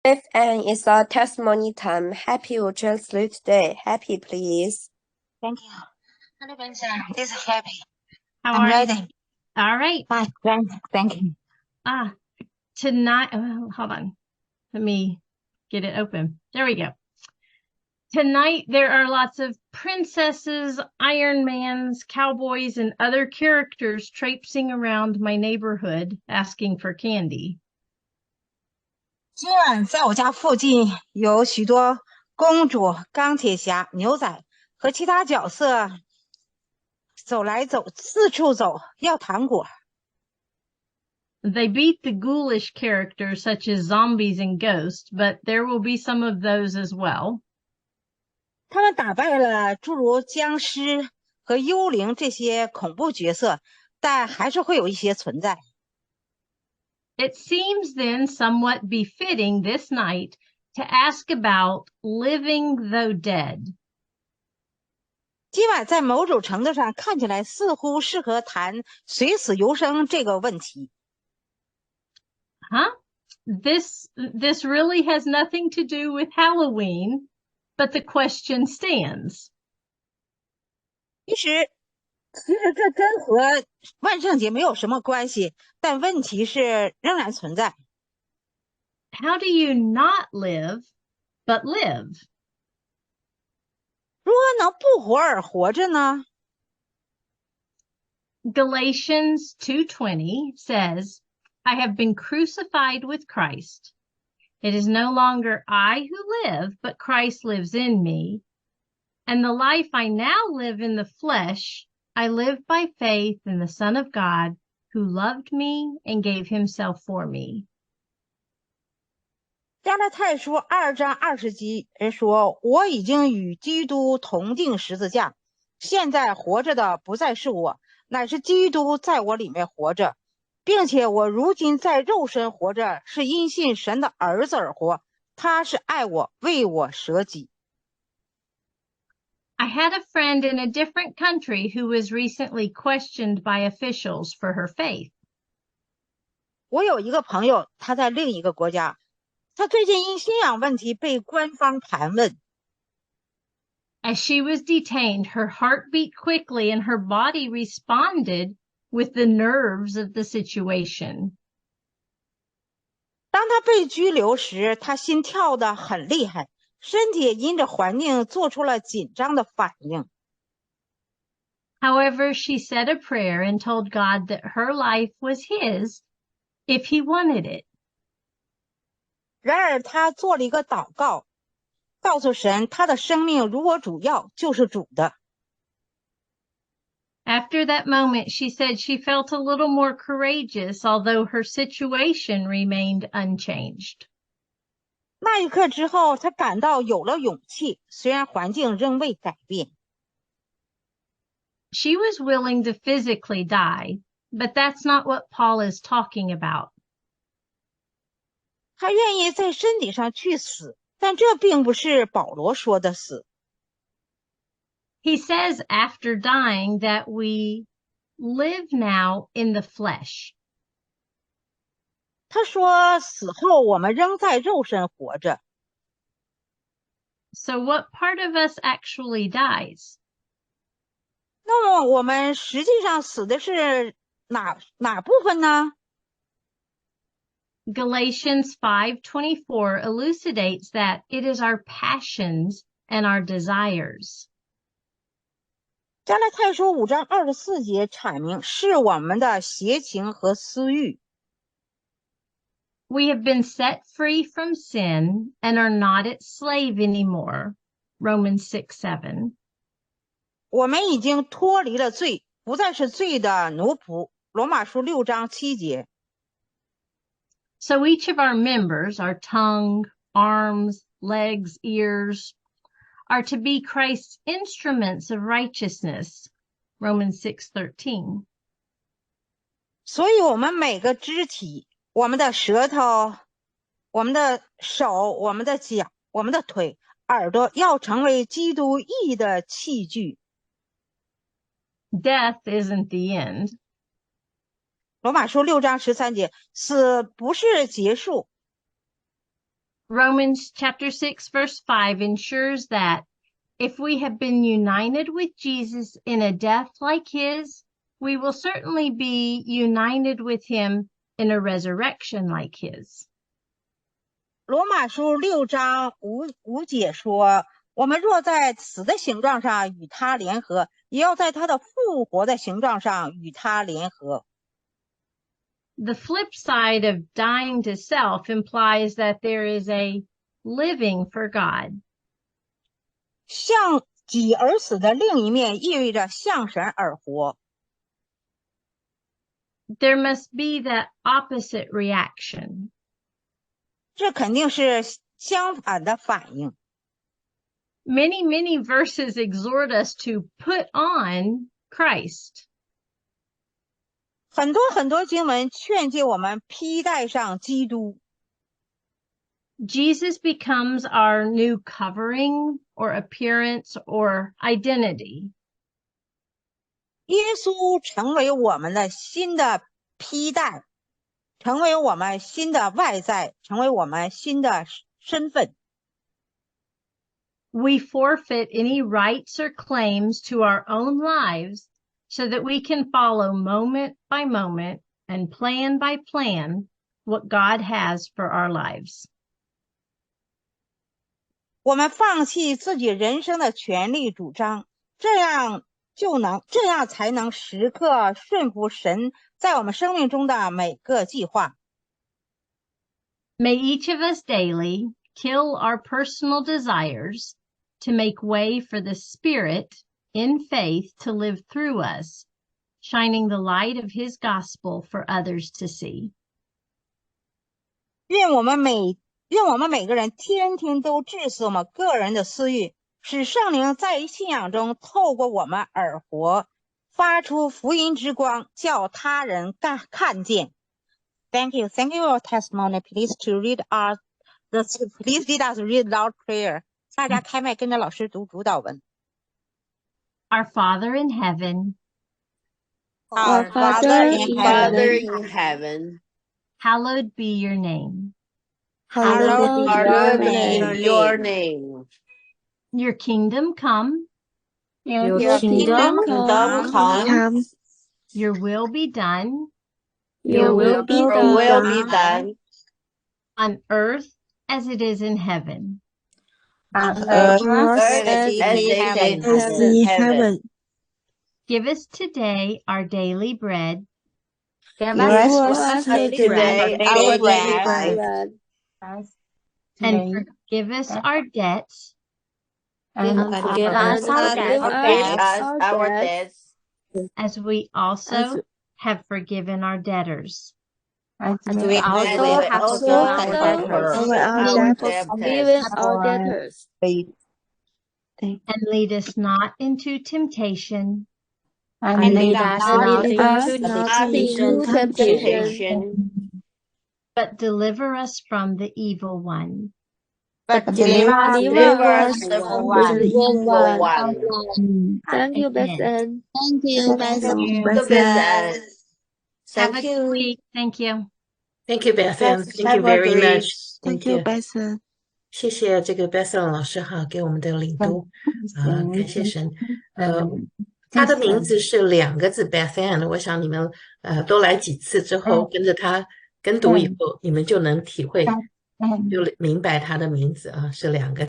And it's our testimony time. Happy will translate today. Happy, please. Thank you. Hello, Benson. This is Happy. How I'm are ready. you? All right. Fine. Thank you. Tonight, hold on. Let me get it open. There we go. Tonight, there are lots of princesses, Ironmans, cowboys, and other characters traipsing around my neighborhood asking for candy. 今晚在我家附近有许多公主、钢铁侠、牛仔和其他角色走来走，四处走，要糖果。They beat the ghoulish characters such as zombies and ghosts, but there will be some of those as well. 他们打败了诸如僵尸和幽灵这些恐怖角色，但还是会有一些存在。It seems then somewhat befitting this night to ask about living though dead. 今晚在某种程度上看起来似乎适合谈随死犹生这个问题。Huh? This really has nothing to do with Halloween, but the question stands. 其实这真和万圣节没有什么关系，但问题是仍然存在。How do you not live, but live? 如何能不活而活着呢？ Galatians 2:20 says, I have been crucified with Christ. It is no longer I who live, but Christ lives in me. And the life I now live in the flesh, I live by faith in the Son of God, who loved me and gave himself for me. 加拉太书2章20节说：“我已经与基督同定十字架，现在活着的不再是我，乃是基督在我里面活着，并且我如今在肉身活着，是因信神的儿子而活。他是爱我，为我舍己。” I had a friend in a different country who was recently questioned by officials for her faith. 我有一个朋友，他在另一个国家，他最近因信仰问题被官方盘问。As she was detained, her heart beat quickly and her body responded with the nerves of the situation. 当他被拘留时，他心跳得很厉害，身体因着环境做出了紧张的反应。However, she said a prayer and told God that her life was his if he wanted it. 然而他做了一个祷告，告诉神，他的生命如果主要，就是主的。After that moment, she said she felt a little more courageous, although her situation remained unchanged. 那一刻之后，他感到有了勇气，虽然环境仍未改变。She was willing to physically die, but that's not what Paul is talking about. 他愿意在身体上去死，但这并不是保罗说的死。He says after dying that we live now in the flesh. 他说死后我们仍在肉身活着。So what part of us actually dies? 那么我们实际上死的是哪部分呢？ Galatians 5:24 elucidates that it is our passions and our desires. 加拉太书5章24节阐明是我们的邪情和私欲。We have been set free from sin and are not its slave anymore. Romans 6:7. 我们已经脱离了罪，不再是罪的奴仆。罗马书6章7节。So each of our members, our tongue, arms, legs, ears, are to be Christ's instruments of righteousness. Romans 6:13. 所以我们每个肢体，我们的舌头，我们的手，我们的脚，我们的腿，耳朵，要成为基督义的器具。Death isn't the end. 罗马书6章13节，死不是结束。Romans chapter 6, verse 5 ensures that if we have been united with Jesus in a death like his, we will certainly be united with him in a resurrection like his. 罗马书6章5节说，我们若在死的形状上与他联合，也要在他的复活的形状上与他联合。The flip side of dying to self implies that there is a living for God. 向己而死的另一面意味着向神而活。There must be that opposite reaction. 这肯定是相反的反应。Many verses exhort us to put on Christ. 很多经文劝诫我们披戴上基督。Jesus becomes our new covering or appearance or identity. 耶稣成为我们的新的披戴，成为我们新的外在，成为我们新的身份。We forfeit any rights or claims to our own lives so that we can follow moment by moment and plan by plan what God has for our lives. 我们放弃自己人生的权利主张，这样才能时刻顺服神在我们生命中的每个计划。May each of us daily kill our personal desires to make way for the Spirit in faith to live through us, shining the light of his gospel for others to see. 愿我们每个人天天都治死我们个人的私欲，使圣灵在信仰中透过我们而活，发出福音之光，叫他人看见。Thank you for your testimony. Please read us read loud prayer. 大家开麦跟着老师读主祷文。Our Father in heaven, Our Father in heaven, hallowed be your name. Hallowed be your name. Your kingdom come, Your kingdom come. your will be done Your will be done on earth as it is in heaven. on earth as it is in heaven. Give us today our daily bread, Give us today our daily bread, and forgive us our debts and forgive us our debts, as we also have forgiven our debtors. as we also have forgiven our debtors. And lead us not into temptation, And lead us not into temptation, but deliver us from the evil one. but deliver us from the evil one. Thank you, Amen. Bethany. Thank you, Bethany. Have a Thank good you. week. Thank you. Thank you, Bethan. Thank you Have a very great much. Thank you, Bethany. 谢谢这个 Bethan 老师哈，给我们的领读感谢神。他的名字是2个字 Bethan， 我想你们多来几次之后，跟着他跟读以后，你们就能体会，就明白他的名字啊是2个。